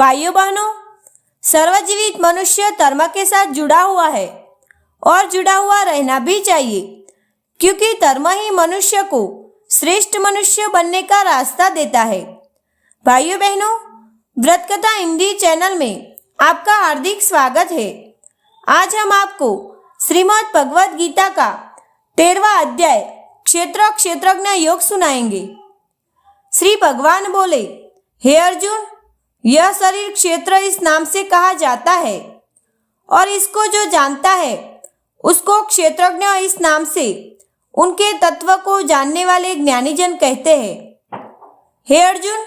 भाइयों बहनों, सर्वजीवित मनुष्य धर्म के साथ जुड़ा हुआ है और जुड़ा हुआ रहना भी चाहिए, क्योंकि धर्म ही मनुष्य को श्रेष्ठ मनुष्य बनने का रास्ता देता है। भाइयों बहनों, व्रत कथा हिंदी चैनल में आपका हार्दिक स्वागत है। आज हम आपको श्रीमद् भगवद गीता का 13वां अध्याय क्षेत्र क्षेत्रज्ञ योग सुनाएंगे। श्री भगवान बोले, हे अर्जुन, यह शरीर क्षेत्र इस नाम से कहा जाता है और इसको जो जानता है उसको क्षेत्रज्ञ इस नाम से उनके तत्व को जानने वाले ज्ञानीजन कहते हैं। हे अर्जुन,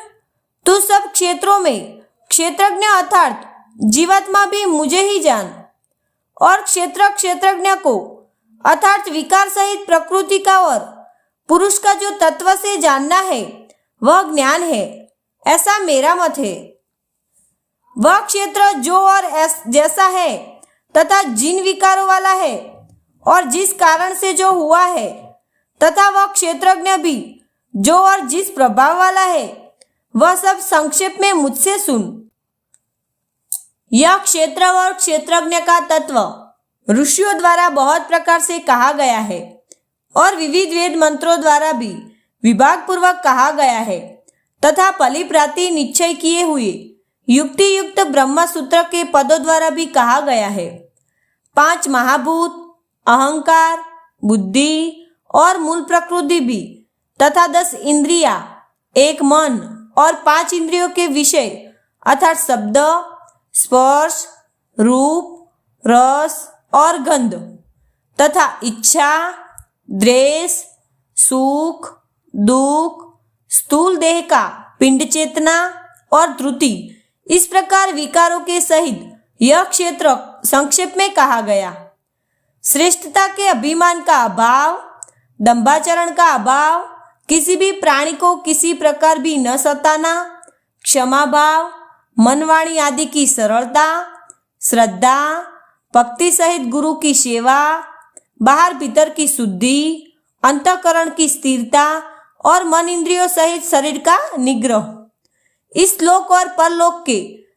तू सब क्षेत्रों में क्षेत्रज्ञ अर्थात जीवात्मा भी मुझे ही जान और क्षेत्र क्षेत्रज्ञ को अर्थात विकार सहित प्रकृति का और पुरुष का जो तत्व से जानना है वह ज्ञान है, ऐसा मेरा मत है। वह क्षेत्र जो और जैसा है तथा जिन विकारों वाला है और जिस कारण से जो हुआ है तथा वह क्षेत्रज्ञ भी जो और जिस प्रभाव वाला है, वह सब संक्षेप में मुझसे सुन। यह क्षेत्र और क्षेत्रज्ञ का तत्व ऋषियों द्वारा बहुत प्रकार से कहा गया है और विविध वेद मंत्रों द्वारा भी विभाग पूर्वक कहा गया है तथा फलिप्राति निश्चय किए हुए युक्ति युक्त ब्रह्म सूत्र के पदों द्वारा भी कहा गया है। 5 महाभूत, अहंकार, बुद्धि और मूल प्रकृति भी तथा 10 इंद्रियां, 1 मन और 5 इंद्रियों के विषय अर्थात शब्द, स्पर्श, रूप, रस और गंध तथा इच्छा, द्वेष, सुख, दुख, स्थूल देह का पिंड चेतना और त्रुटि, इस प्रकार विकारों के सहित यह क्षेत्र संक्षेप में कहा गया। श्रेष्ठता के अभिमान का अभाव, दंभाचरण का अभाव, किसी भी प्राणी को किसी प्रकार भी न सताना, क्षमा भाव, मनवाणी आदि की सरलता, श्रद्धा, भक्ति सहित गुरु की सेवा, बाहर भीतर की शुद्धि, अंतःकरण की स्थिरता और मन इंद्रियों सहित शरीर का निग्रह, इस लोक और परलोक के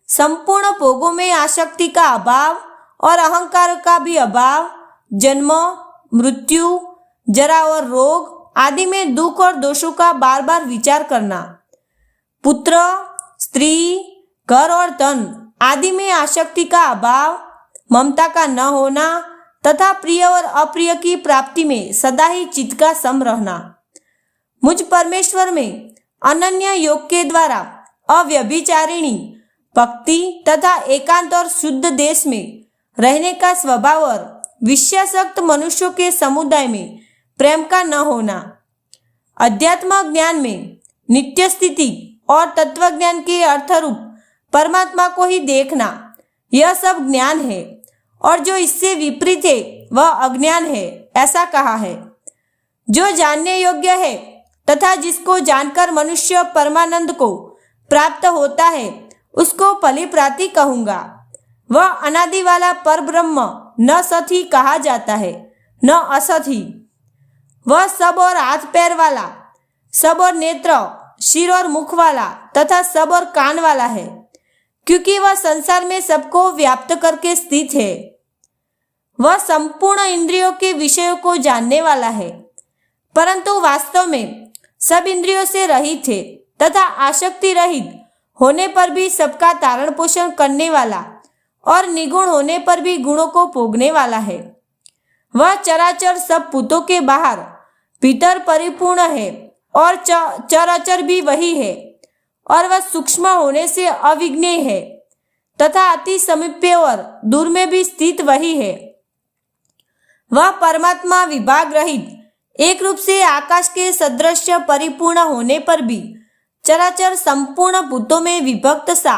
संपूर्ण भोगों में आसक्ति का अभाव और अहंकार का भी अभाव, जन्म, मृत्यु, जरा और रोग आदि में दुख और दोषों का बार बार विचार करना, पुत्र, स्त्री, घर और धन आदि में आसक्ति का अभाव, ममता का न होना तथा प्रिय और अप्रिय की प्राप्ति में सदा ही चित्त का सम रहना, मुझ परमेश्वर में अनन्य योग के द्वारा अव्यभिचारिणी भक्ति तथा एकांत और शुद्ध देश में रहने का स्वभाव और विषयासक्त मनुष्यों के समुदाय में प्रेम का न होना, अध्यात्म ज्ञान में नित्य स्थिति और तत्व ज्ञान के अर्थरूप परमात्मा को ही देखना, यह सब ज्ञान है और जो इससे विपरीत है वह अज्ञान है, ऐसा कहा है। जो जानने योग्य है तथा जिसको जानकर मनुष्य परमानंद को प्राप्त होता है उसको फलिप्राति कहूंगा। वह अनादि वाला पर ब्रह्म न सत ही कहा जाता है न असत ही। वह सब और हाथ पैर वाला, सब और नेत्र, सिर और मुख वाला तथा सब और कान वाला है, क्योंकि वह संसार में सबको व्याप्त करके स्थित है। वह संपूर्ण इंद्रियों के विषयों को जानने वाला है, परंतु वास्तव में सब इंद्रियों से रहित है तथा आसक्ति रहित होने पर भी सबका तारण पोषण करने वाला और निगुण होने पर भी गुणों को भोगने वाला है। वह चराचर सब भूतों के बाहर भीतर परिपूर्ण है और चराचर भी वही है और वह सूक्ष्म होने से अविज्ञेय है तथा अति समीप्य और दूर में भी स्थित वही है। वह परमात्मा विभाग रहित एक रूप से आकाश के सदृश परिपूर्ण होने पर भी चराचर संपूर्ण भूतों में विभक्त सा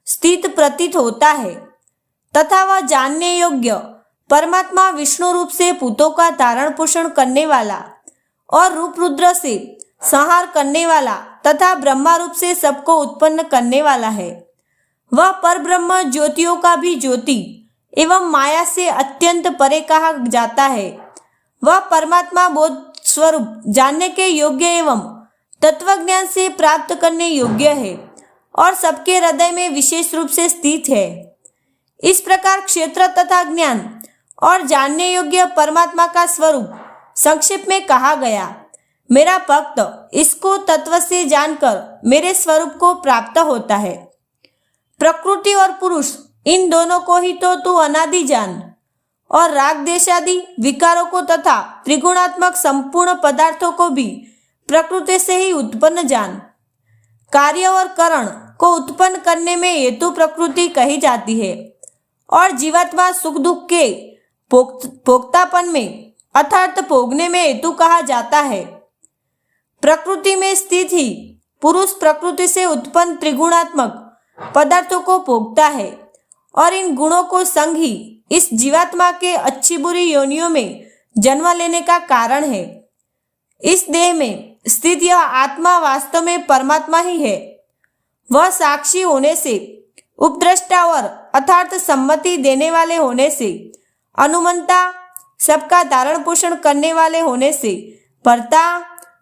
स्थित प्रतीत होता है तथा वह जानने योग्य परमात्मा विष्णु रूप से भूतों का धारण पोषण करने वाला और रूप रुद्र से संहार करने वाला तथा ब्रह्मा रूप से सबको उत्पन्न करने वाला है। वह परब्रह्म ज्योतियों का भी ज्योति एवं माया से अत्यंत परे कहा जाता है। वह परमात्मा बोध स्वरूप जानने के योग्य एवं तत्वज्ञान से प्राप्त करने योग्य है और सबके हृदय में विशेष रूप से स्थित है। इस प्रकार क्षेत्र तथा ज्ञान और जानने योग्य परमात्मा का स्वरूप संक्षेप में कहा गया। मेरा भक्त इसको तत्व से जानकर मेरे स्वरूप को प्राप्त होता है। प्रकृति और पुरुष इन दोनों को ही तो तू अनादि जान और राग देशादि विकारों को तथा त्रिगुणात्मक संपूर्ण पदार्थों को भी प्रकृति से ही उत्पन्न जान। कार्य और करण को उत्पन्न करने में हेतु प्रकृति कही जाती है और जीवात्मा सुख दुख के भोक्तापन में अर्थात भोगने में हेतु कहा जाता है। प्रकृति में स्थित ही पुरुष प्रकृति से उत्पन्न त्रिगुणात्मक पदार्थों को भोगता है और इन गुणों को संग ही इस जीवात्मा के अच्छी बुरी योनियों में जन्म लेने का कारण है। इस देह में स्थित यह आत्मा वास्तव में परमात्मा ही है। वह साक्षी होने से, उपद्रष्टा और अर्थात सम्मति देने वाले होने से, अनुमंता सबका धारण पोषण करने वाले होने से, भर्ता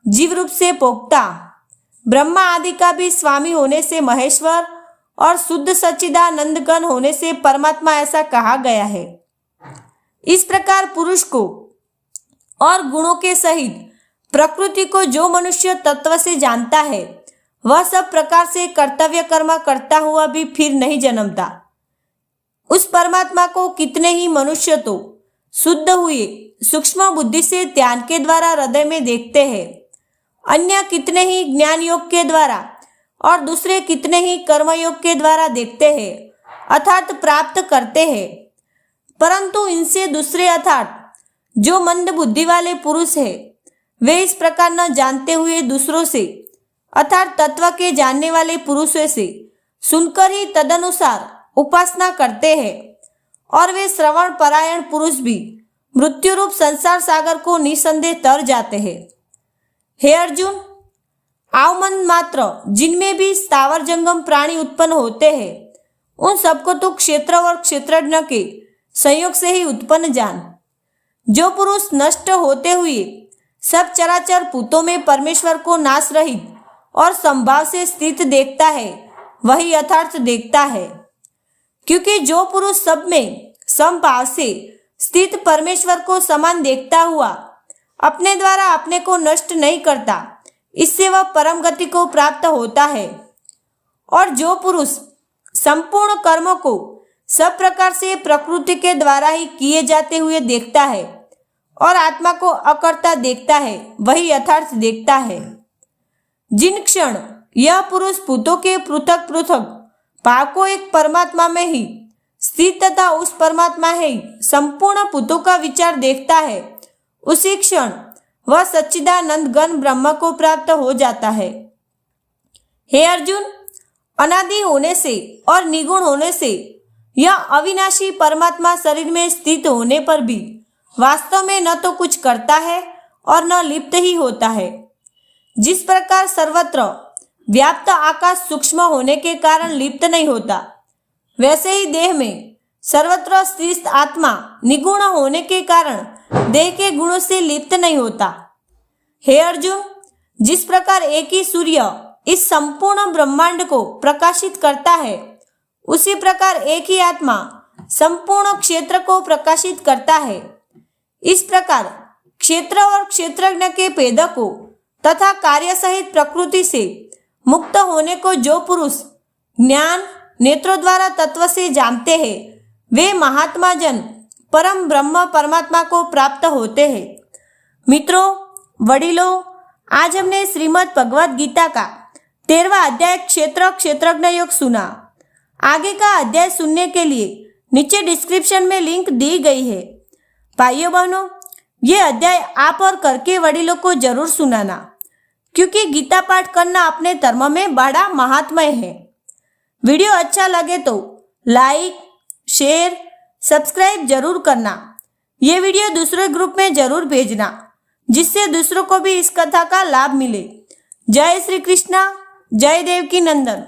जीव रूप से भोक्ता, ब्रह्मा आदि का भी स्वामी होने से महेश्वर और शुद्ध सच्चिदानंद घन होने से परमात्मा ऐसा कहा गया है। इस प्रकार पुरुष को और गुणों के सहित प्रकृति को जो मनुष्य तत्व से जानता है वह सब प्रकार से कर्तव्य कर्म करता हुआ भी फिर नहीं जन्मता। उस परमात्मा को कितने ही मनुष्य तो शुद्ध हुए सूक्ष्म बुद्धि से ध्यान के द्वारा हृदय में देखते हैं, अन्य कितने ही ज्ञान योग के द्वारा और दूसरे कितने ही कर्मयोग के द्वारा देखते हैं अर्थात प्राप्त करते हैं। परंतु इनसे दूसरे अर्थात जो मंद बुद्धि वाले पुरुष है वे इस प्रकार न जानते हुए दूसरों से अर्थात तत्व के जानने वाले पुरुषों से सुनकर ही तदनुसार उपासना करते हैं और वे श्रवण परायण पुरुष भी मृत्यु रूप संसार सागर को निसंदेह तर जाते हैं। हे अर्जुन, आवमन मात्र जिनमें भी स्थावर जंगम प्राणी उत्पन्न होते हैं उन सबको तो क्षेत्र और क्षेत्रज्ञ के संयोग से ही उत्पन्न जान। जो पुरुष नष्ट होते हुए सब चराचर भूतों में परमेश्वर को नाश रहित और संभाव से स्थित देखता है वही यथार्थ देखता है। क्योंकि जो पुरुष सब में समभाव से स्थित परमेश्वर को समान देखता हुआ अपने द्वारा अपने को नष्ट नहीं करता, इससे वह परम गति को प्राप्त होता है। और जो पुरुष संपूर्ण कर्मों को सब प्रकार से प्रकृति के द्वारा ही किए जाते हुए देखता है और आत्मा को अकर्ता देखता है वही यथार्थ देखता है। जिन क्षण यह पुरुष भूतों के पृथक पृथक भाव को एक परमात्मा में ही स्थित तथा उस परमात्मा है संपूर्ण भूतों का विचार देखता है, उसी क्षण वह सच्चिदानंद घन ब्रह्म को प्राप्त हो जाता है। हे अर्जुन, अनादि होने से और निगुण होने से यह अविनाशी परमात्मा शरीर में स्थित होने पर भी वास्तव में न तो कुछ करता है और न लिप्त ही होता है। जिस प्रकार सर्वत्र व्याप्त आकाश सूक्ष्म होने के कारण लिप्त नहीं होता, वैसे ही देह में सर्वत्र स्थित आत्मा निगुण होने के कारण देह के गुणों से लिप्त नहीं होता। हे अर्जुन, जिस प्रकार एक ही सूर्य इस संपूर्ण ब्रह्मांड को प्रकाशित करता है, उसी प्रकार एक ही आत्मा संपूर्ण क्षेत्र को प्रकाशित करता है। इस प्रकार क्षेत्र और क्षेत्रज्ञ के भेद को तथा कार्य सहित प्रकृति से मुक्त होने को जो पुरुष ज्ञान नेत्रों द्वारा तत्व से जानते हैं, वे महात्मा जन परम ब्रह्म परमात्मा को प्राप्त होते हैं। मित्रों, वडिलों, आज हमने श्रीमद् भगवद गीता का 13वां अध्याय क्षेत्र क्षेत्रज्ञ योग सुना। आगे का अध्याय सुनने के लिए नीचे डिस्क्रिप्शन में लिंक दी गई है। भाइयों बहनों, ये अध्याय आप और करके वडिलों को जरूर सुनाना, क्योंकि गीता पाठ करना अपने धर्म में बड़ा महात्म्य है। वीडियो अच्छा लगे तो लाइक, शेयर, सब्सक्राइब जरूर करना। ये वीडियो दूसरे ग्रुप में जरूर भेजना, जिससे दूसरों को भी इस कथा का लाभ मिले। जय श्री कृष्णा, जय देवकी नंदन।